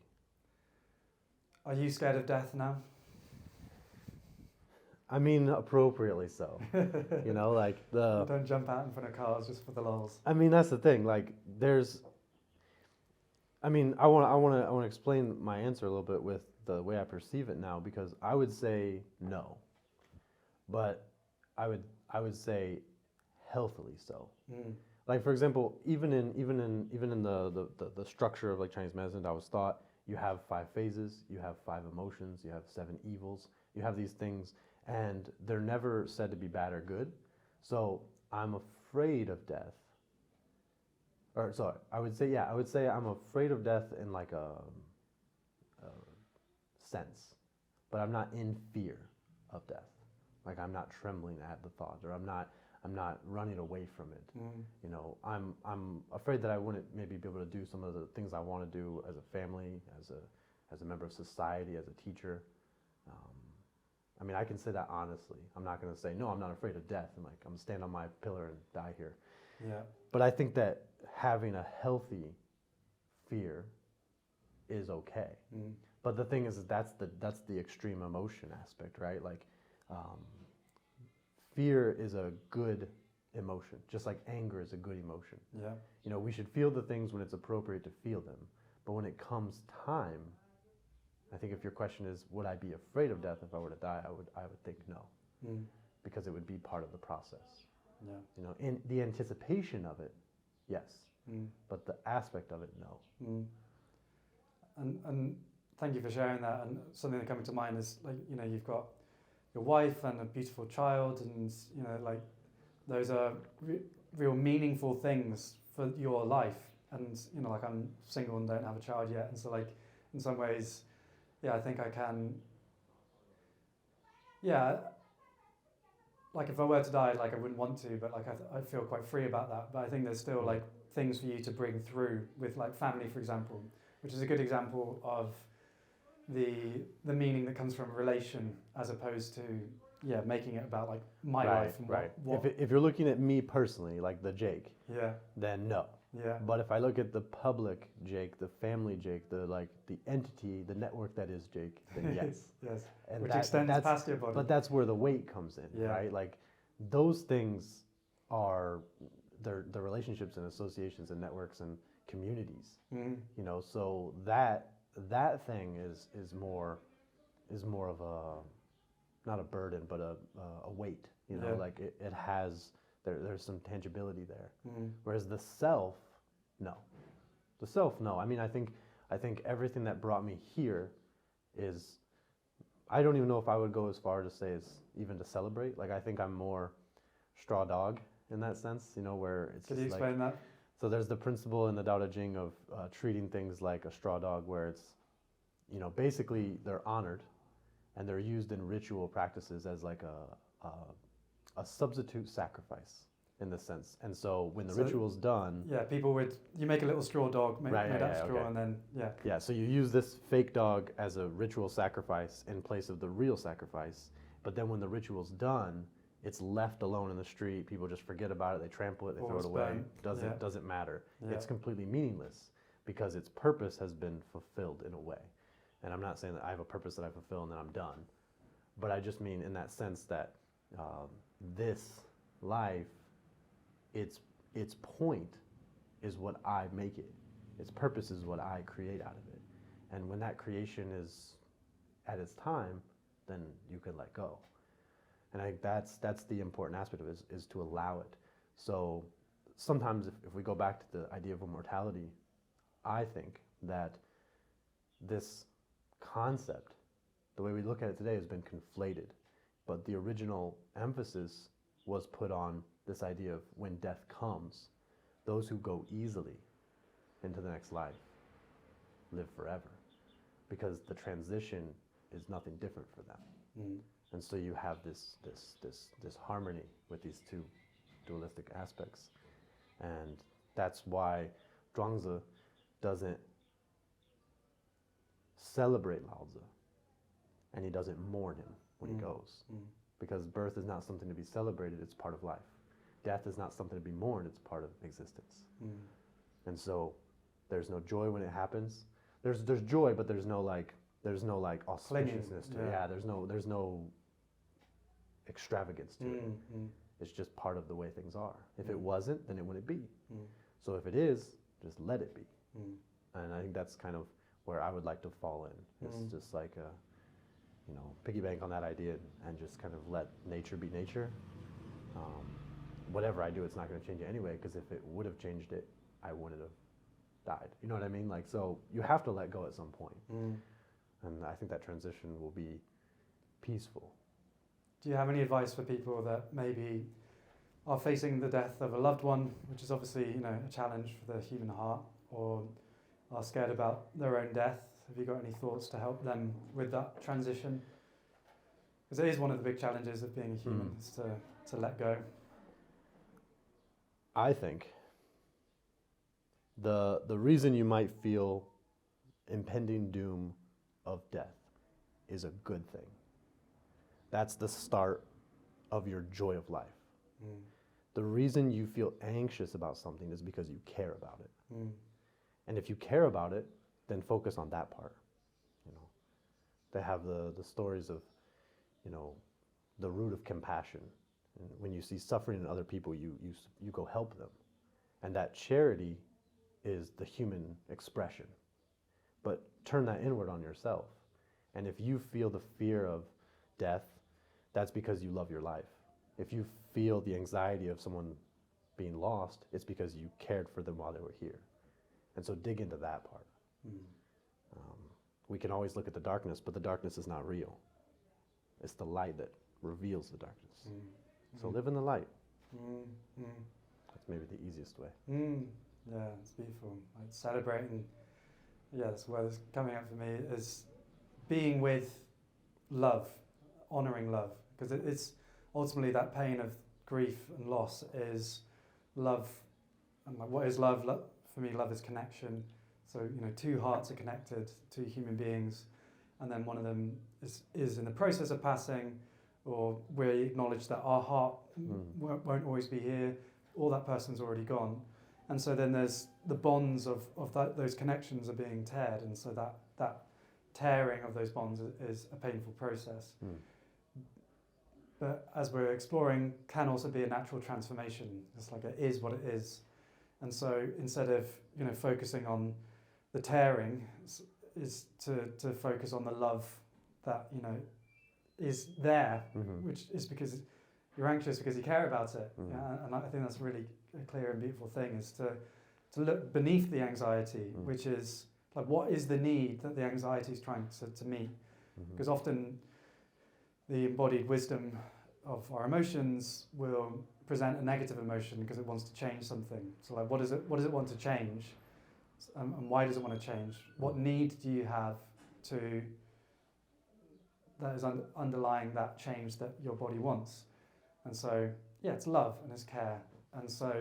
Are you scared of death now? I mean, appropriately so. Like You don't jump out in front of cars just for the lols. I mean, that's the thing. Like, I want to explain my answer a little bit with the way I perceive it now, because I would say no, but I would say healthily so. Like, for example, even in the structure of like Chinese medicine, Taoist thought, you have 5 phases, you have 5 emotions, you have 7 evils, you have these things, and they're never said to be bad or good. So I'm afraid of death. Or sorry, I would say I'm afraid of death in like a sense, but I'm not in fear of death. Like, I'm not trembling at the thought, or I'm not running away from it. I'm afraid that I wouldn't maybe be able to do some of the things I want to do as a family, as a member of society, as a teacher. I mean, I can say that honestly. I'm not going to say, no, I'm not afraid of death, and like, I'm going to stand on my pillar and die here. Yeah. But I think that having a healthy fear is okay. But the thing is, that's the extreme emotion aspect, right? Like, fear is a good emotion, just like anger is a good emotion. Yeah. We should feel the things when it's appropriate to feel them. But when it comes time, I think if your question is, would I be afraid of death if I were to die, I would think no, because it would be part of the process. Yeah. In the anticipation of it, yes, but the aspect of it, no. And thank you for sharing that. And something that coming to mind is, like, you've got your wife and a beautiful child, and like, those are real meaningful things for your life. And like, I'm single and don't have a child yet, and so like, in some ways, I think I can. Like, if I were to die, like, I wouldn't want to, but like, I feel quite free about that. But I think there's still like things for you to bring through with like family, for example, which is a good example of the meaning that comes from relation, as opposed to making it about like my life and what. If you're looking at me personally, like the Jake, then no. Yeah. But if I look at the public Jake, the family Jake, the entity, the network that is Jake, then yes. Yes. And which extends past your body. But that's where the weight comes in, right? Like, those things are the relationships and associations and networks and communities. So that thing is more of a, not a burden, but a weight. Like, it has. There's some tangibility there. Whereas the self, no. The self, no. I mean, I think everything that brought me here is, I don't even know if I would go as far to say as even to celebrate. Like, I think I'm more straw dog in that sense, where it's Could you explain that? So there's the principle in the Tao Te Ching of treating things like a straw dog, where it's, basically they're honored and they're used in ritual practices as like a substitute sacrifice, in this sense. And so when the ritual's done, you make a little straw dog made out of straw, and then so you use this fake dog as a ritual sacrifice in place of the real sacrifice. But then when the ritual's done, it's left alone in the street. People just forget about it. They trample it. They throw it away. Doesn't matter. It's completely meaningless because its purpose has been fulfilled in a way. And I'm not saying that I have a purpose that I fulfill and then I'm done, but I just mean in that sense that this life, its point is what I make it. Its purpose is what I create out of it. And when that creation is at its time, then you can let go. And I think that's the important aspect of it, is to allow it. So sometimes if we go back to the idea of immortality, I think that this concept, the way we look at it today, has been conflated. But the original emphasis was put on this idea of when death comes, those who go easily into the next life live forever, because the transition is nothing different for them. Mm. And so you have this harmony with these two dualistic aspects. And that's why Zhuangzi doesn't celebrate Lao Tzu, and he doesn't mourn him when he goes. Because birth is not something to be celebrated, it's part of life. Death is not something to be mourned, it's part of existence. And so there's no joy when it happens. There's joy, but there's no like auspiciousness to it. Yeah, there's no extravagance to it. It's just part of the way things are. If it wasn't, then it wouldn't be. So if it is, just let it be. And I think that's kind of where I would like to fall in. It's just like piggy bank on that idea and just kind of let nature be nature. Whatever I do, it's not going to change it anyway, because if it would have changed it, I wouldn't have died. You know what I mean? Like, so you have to let go at some point. And I think that transition will be peaceful. Do you have any advice for people that maybe are facing the death of a loved one, which is obviously, a challenge for the human heart, or are scared about their own death? Have you got any thoughts to help them with that transition? Because it is one of the big challenges of being a human, is to let go. I think the reason you might feel impending doom of death is a good thing. That's the start of your joy of life. The reason you feel anxious about something is because you care about it. And if you care about it, then focus on that part. They have the stories of, the root of compassion. And when you see suffering in other people, you go help them. And that charity is the human expression. But turn that inward on yourself. And if you feel the fear of death, that's because you love your life. If you feel the anxiety of someone being lost, it's because you cared for them while they were here. And so dig into that part. We can always look at the darkness, but the darkness is not real. It's the light that reveals the darkness. So live in the light. That's maybe the easiest way. Yeah, it's beautiful. Like celebrating, that's where it's coming up for me, is being with love, honouring love. Because it's ultimately that pain of grief and loss is love. And like, what is love? For me, love is connection. So, two hearts are connected, two human beings, and then one of them is in the process of passing, or we acknowledge that our heart won't always be here, or that person's already gone. And so then there's the bonds of those connections are being teared, and so that tearing of those bonds is a painful process. But as we're exploring, can also be a natural transformation. It's like it is what it is. And so instead of focusing on the tearing, is to focus on the love that is there, which is because you're anxious because you care about it. And I think that's really a clear and beautiful thing, is to look beneath the anxiety, which is like, what is the need that the anxiety is trying to meet? Because often the embodied wisdom of our emotions will present a negative emotion because it wants to change something. So like, what does it want to change? And why does it want to change? What need do you have that is underlying that change that your body wants? And so, it's love and it's care. And so,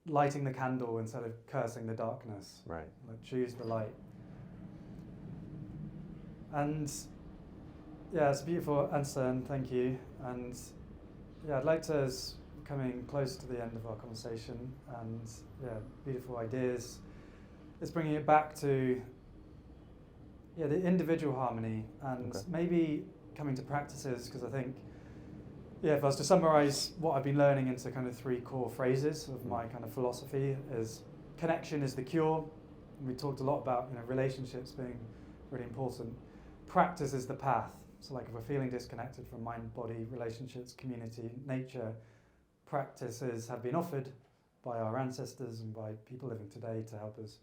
lighting the candle instead of cursing the darkness. Right. Like, choose the light. And it's a beautiful answer, and thank you. And I'd like to, as coming close to the end of our conversation, and beautiful ideas, is bringing it back to the individual harmony, and maybe coming to practices, because I think if I was to summarize what I've been learning into kind of 3 core phrases of my kind of philosophy, is connection is the cure. And we talked a lot about relationships being really important. Practice is the path. So like, if we're feeling disconnected from mind, body, relationships, community, nature, practices have been offered, by our ancestors and by people living today to help us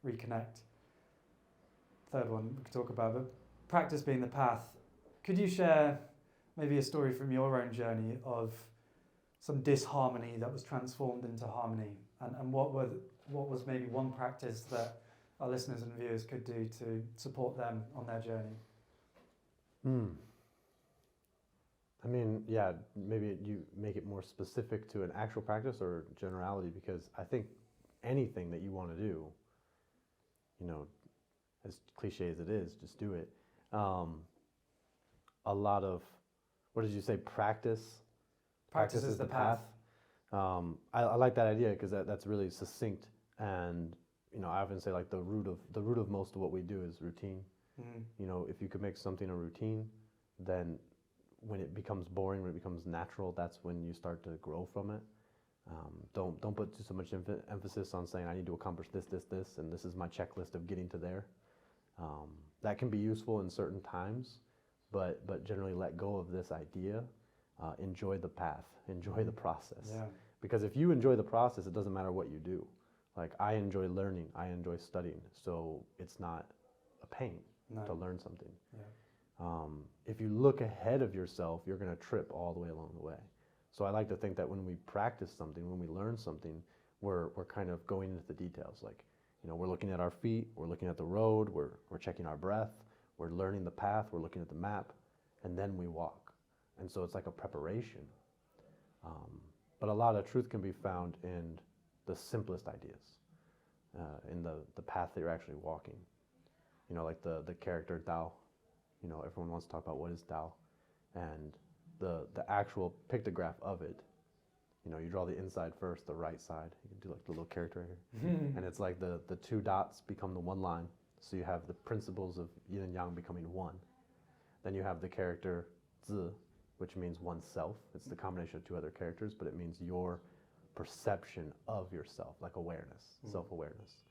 reconnect. Third one we could talk about, but practice being the path. Could you share maybe a story from your own journey of some disharmony that was transformed into harmony, and what was maybe one practice that our listeners and viewers could do to support them on their journey? I mean, yeah, maybe you make it more specific to an actual practice or generality, because I think anything that you want to do, you know, as cliche as it is, just do it. A lot of, what did you say, practice? Practice is the path. I like that idea because that's really succinct, and you know, I often say like the root of most of what we do is routine. You know, if you could make something a routine, then when it becomes boring, when it becomes natural, that's when you start to grow from it. Don't put too so much emphasis on saying I need to accomplish this, and this is my checklist of getting to there. That can be useful in certain times, but generally let go of this idea. Enjoy the path, enjoy the process. Yeah. Because if you enjoy the process, it doesn't matter what you do. Like, I enjoy learning, I enjoy studying, so it's not a pain to learn something. Yeah. If you look ahead of yourself, you're going to trip all the way along the way. So I like to think that when we practice something, when we learn something, we're kind of going into the details. Like, you know, we're looking at our feet, we're looking at the road, we're checking our breath, we're learning the path, we're looking at the map, and then we walk. And so it's like a preparation. But a lot of truth can be found in the simplest ideas, in the path that you're actually walking. You know, like the character Tao. You know, everyone wants to talk about what is Tao. And the actual pictograph of it, you know, you draw the inside first, the right side. You can do like the little character right here. And it's like the two dots become the one line. So you have the principles of yin and yang becoming one. Then you have the character Zi, which means oneself. It's the combination of two other characters, but it means your perception of yourself, like awareness, self-awareness.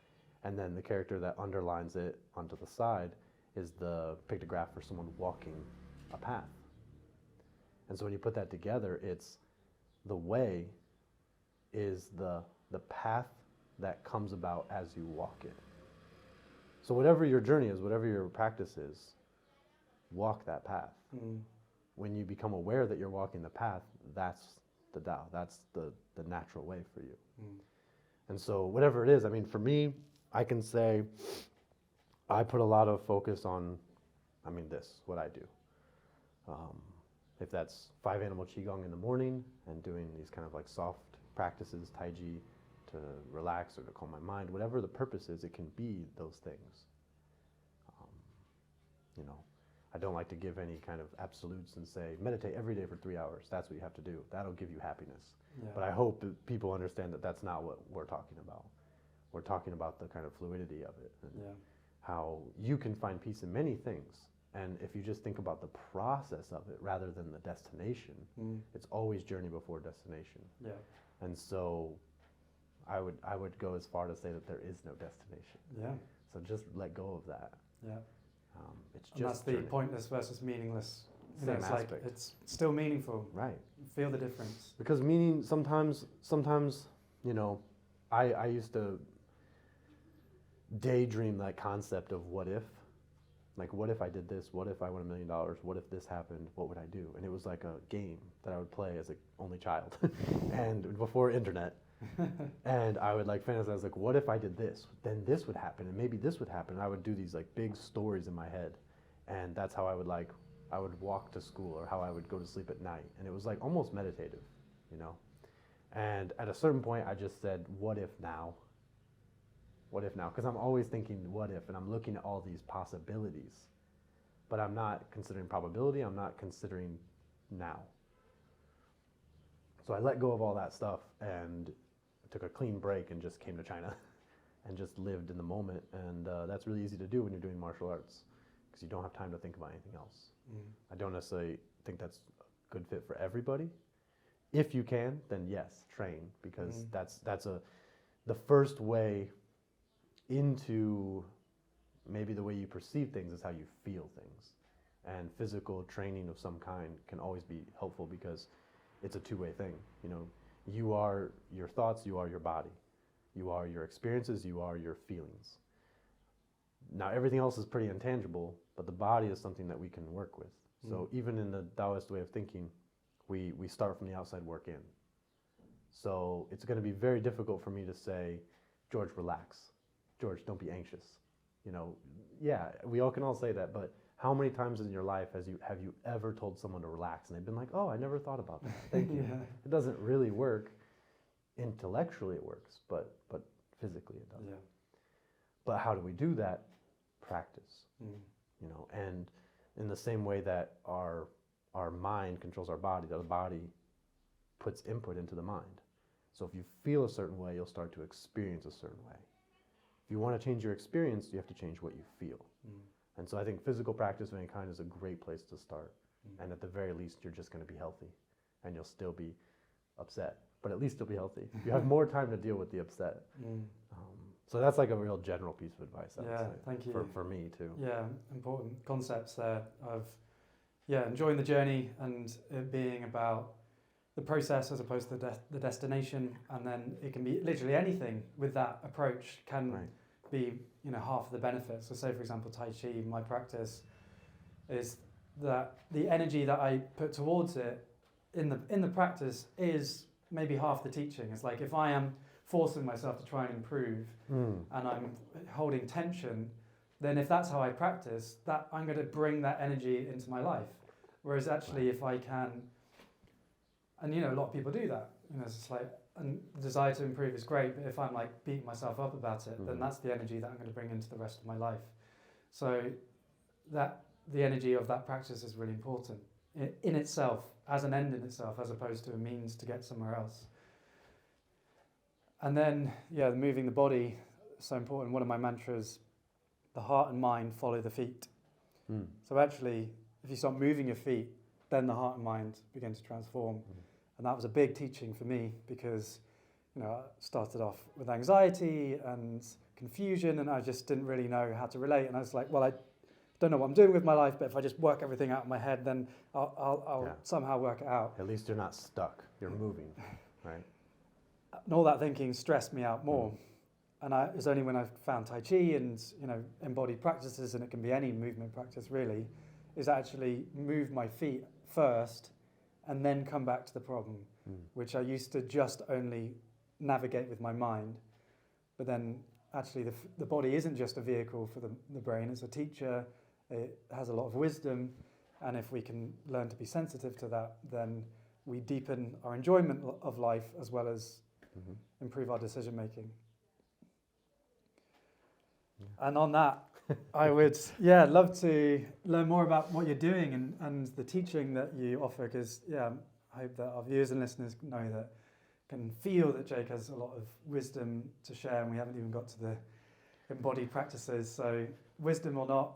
And then the character that underlines it onto the side is the pictograph for someone walking a path. And so when you put that together, it's the way is the path that comes about as you walk it. So whatever your journey is, whatever your practice is, walk that path. When you become aware that you're walking the path, that's the Tao. That's the natural way for you. And so whatever it is, I mean, for me, I can say I put a lot of focus on, what I do. If that's 5 animal Qigong in the morning and doing these kind of like soft practices, Tai Chi, to relax or to calm my mind, whatever the purpose is, it can be those things. You know, I don't like to give any kind of absolutes and say, meditate every day for 3 hours. That's what you have to do. That'll give you happiness. Yeah. But I hope that people understand that that's not what we're talking about. We're talking about the kind of fluidity of it and how you can find peace in many things. And if you just think about the process of it rather than the destination, it's always journey before destination. Yeah. And so I would go as far to say that there is no destination. Yeah. So just let go of that. Yeah. It's just, and that's the pointless versus meaningless. Same it's aspect. Like it's still meaningful. Right. Feel the difference. Because meaning sometimes, you know, I used to daydream that concept of what if. Like, what if I did this? What if I won $1 million? What if this happened? What would I do? And it was like a game that I would play as an only child, and before internet. And I would like fantasize, like, what if I did this? Then this would happen, and maybe this would happen. And I would do these like big stories in my head, and that's how I would walk to school, or how I would go to sleep at night. And it was like almost meditative, you know. And at a certain point, I just said, what if now? What if now? Because I'm always thinking what if, and I'm looking at all these possibilities, but I'm not considering probability, I'm not considering now. So I let go of all that stuff and took a clean break and just came to China and just lived in the moment. And that's really easy to do when you're doing martial arts, because you don't have time to think about anything else. I don't necessarily think that's a good fit for everybody. If you can, then yes, train, because that's the first way into maybe the way you perceive things is how you feel things. And physical training of some kind can always be helpful, because it's a two-way thing. You know, You are your thoughts, you are your body. You are your experiences, you are your feelings. Now, everything else is pretty intangible, but the body is something that we can work with. So even in the Taoist way of thinking, we start from the outside, work in. So it's going to be very difficult for me to say, George, relax. George, don't be anxious. You know, yeah, we all can all say that, but how many times in your life have you ever told someone to relax and they've been like, oh, I never thought about that. Thank you. Yeah. It doesn't really work. Intellectually it works, but physically it doesn't. Yeah. But how do we do that? Practice. Mm. You know, and in the same way that our mind controls our body, the body puts input into the mind. So if you feel a certain way, you'll start to experience a certain way. If you want to change your experience, you have to change what you feel. And so I think physical practice of any kind is a great place to start. And at the very least, you're just going to be healthy. And you'll still be upset, but at least you'll be healthy. You have more time to deal with the upset. So that's like a real general piece of advice, I would say. Thank you. For me, too. Yeah, important concepts there of, enjoying the journey and it being about the process as opposed to the destination. And then it can be literally anything with that approach can be, half of the benefits. So say, for example, Tai Chi, my practice is that the energy that I put towards it in the practice is maybe half the teaching. It's like if I am forcing myself to try and improve and I'm holding tension, then if that's how I practice, that I'm going to bring that energy into my life. Whereas actually if I can, and a lot of people do that, it's just like, and the desire to improve is great, but if I'm like beating myself up about it, then that's the energy that I'm going to bring into the rest of my life. So that the energy of that practice is really important in itself, as an end in itself, as opposed to a means to get somewhere else. And then, moving the body, so important. One of my mantras, the heart and mind follow the feet. So actually, if you start moving your feet, then the heart and mind begin to transform. And that was a big teaching for me because, I started off with anxiety and confusion and I just didn't really know how to relate. And I was like, well, I don't know what I'm doing with my life, but if I just work everything out in my head, then I'll somehow work it out. At least you're not stuck. You're moving, right? And all that thinking stressed me out more. And it was only when I found Tai Chi and, embodied practices, and it can be any movement practice really, is actually move my feet first and then come back to the problem, which I used to just only navigate with my mind. But then actually the body isn't just a vehicle for the brain, it's a teacher, it has a lot of wisdom, and if we can learn to be sensitive to that, then we deepen our enjoyment of life as well as improve our decision making. And on that, I would love to learn more about what you're doing and the teaching that you offer, because I hope that our viewers and listeners can feel that Jake has a lot of wisdom to share, and we haven't even got to the embodied practices. So wisdom or not,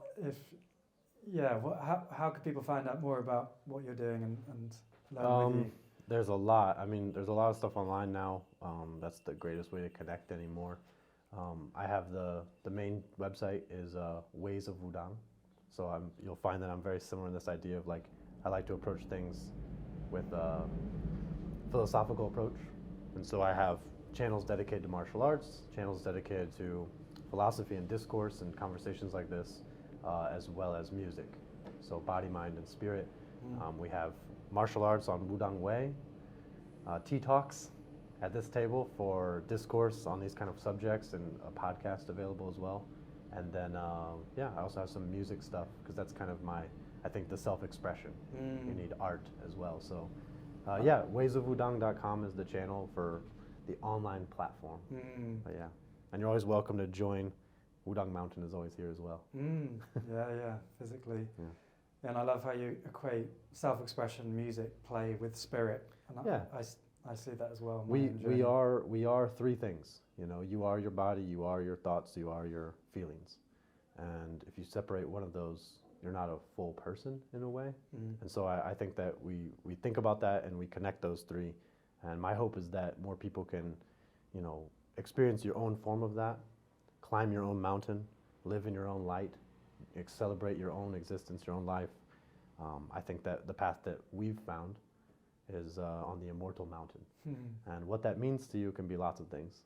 how could people find out more about what you're doing and learn with you? There's a lot. I mean, there's a lot of stuff online now. That's the greatest way to connect anymore. I have the main website is Ways of Wudang. So you'll find that I'm very similar in this idea of I like to approach things with a philosophical approach. And so I have channels dedicated to martial arts, channels dedicated to philosophy and discourse and conversations like this, as well as music. So body, mind, and spirit. We have martial arts on Wudang Way, tea talks at this table for discourse on these kind of subjects, and a podcast available as well. And then, I also have some music stuff, because that's kind of I think the self-expression. You need art as well. So, waysofwudang.com is the channel for the online platform. But and you're always welcome to join. Wudang Mountain is always here as well. Physically. And I love how you equate self-expression, music, play with spirit. And I see that as well. We are three things. You are your body, you are your thoughts, you are your feelings. And if you separate one of those, you're not a full person in a way. And so I think that we think about that and we connect those three. And my hope is that more people can, experience your own form of that, climb your own mountain, live in your own light, celebrate your own existence, your own life. I think that the path that we've found is on the immortal mountain. And what that means to you can be lots of things,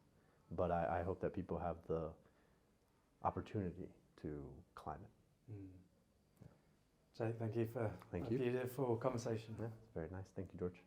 but I hope that people have the opportunity to climb it. Jake, thank you for a beautiful conversation. Yeah, it's very nice. Thank you, George.